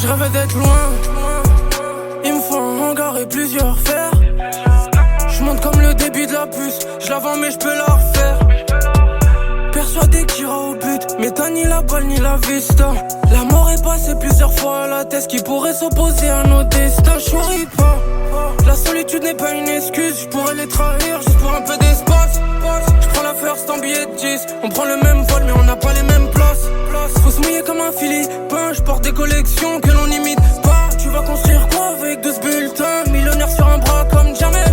Je rêvais d'être loin. Il me faut un hangar et plusieurs fers. Je monte comme le début de la puce. Je la vends mais je peux la refaire. Persuadé qu'il ira au but, mais t'as ni la balle ni la vista. La mort est passée plusieurs fois à la tête qui pourrait s'opposer à nos destins. J'souris pas. La solitude n'est pas une excuse. Je pourrais les trahir juste pour un peu d'espace. Je prends la first en billet de 10. On prend le même vol mais on n'a pas les mêmes places. Faut se mouiller comme un philippin. Je porte des collections que l'on imite pas. Tu vas construire quoi avec 12 bulletins? Millionnaire sur un bras comme Jamel.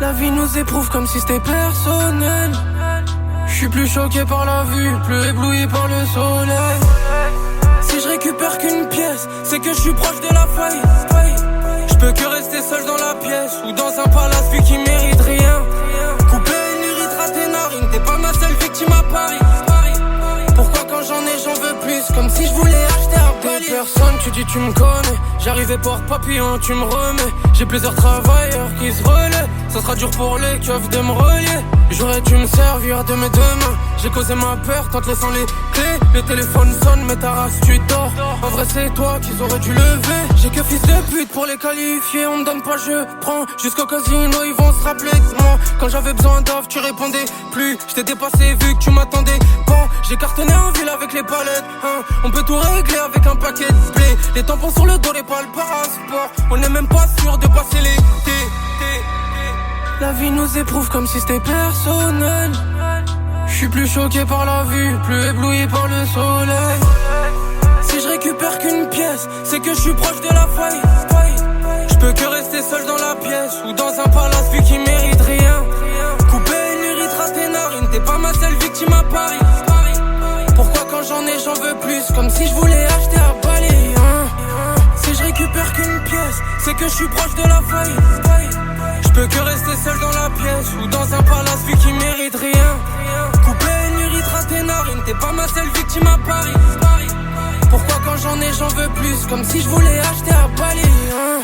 La vie nous éprouve comme si c'était personnel. Je suis plus choqué par la vue, plus ébloui par le soleil. Si je récupère qu'une pièce, c'est que je suis proche de la faille. Je peux que rester seul dans la pièce ou dans un palace vu qu'il mérite rien. Couper une urite à tes narines, t'es pas ma seule victime à Paris. Pourquoi quand j'en veux plus, comme si je voulais acheter à Bali. Personne, tu dis tu me connais. J'arrivais porte-papillon, tu me remets. J'ai plusieurs travailleurs qui se relaient. Ça sera dur pour les keufs de me relier. J'aurais dû me servir de mes deux mains. J'ai causé ma peur en te laissant les clés. Le téléphone sonne mais ta race tu dors. En vrai c'est toi qu'ils auraient dû lever. J'ai que fils de pute pour les qualifier. On me donne pas je prends. Jusqu'au casino ils vont se rappeler de moi. Quand j'avais besoin d'offres tu répondais plus. J't'ai dépassé vu que tu m'attendais pas. J'ai cartonné en ville avec les palettes hein. On peut tout régler avec un paquet de blé. Les tampons sur le dos, les balles parasport. On n'est même pas sûr de passer l'été. La vie nous éprouve comme si c'était personnel. Je suis plus choqué par la vue, plus ébloui par le soleil. Si je récupère qu'une pièce, c'est que je suis proche de la faille. Je peux que rester seul dans la pièce ou dans un palace vu qu'il mérite rien. Couper une urite à tes narines, t'es pas ma seule victime à Paris. Pourquoi quand j'en veux plus, comme si je voulais acheter à Bali hein. Si je récupère qu'une pièce, c'est que je suis proche de la faille. Je peux que rester seul dans la pièce ou dans un palace vu qu'il mérite rien. Couper une urite à tes narines, t'es pas ma seule victime à Paris. Pourquoi quand j'en veux plus, comme si je voulais acheter à Bali hein.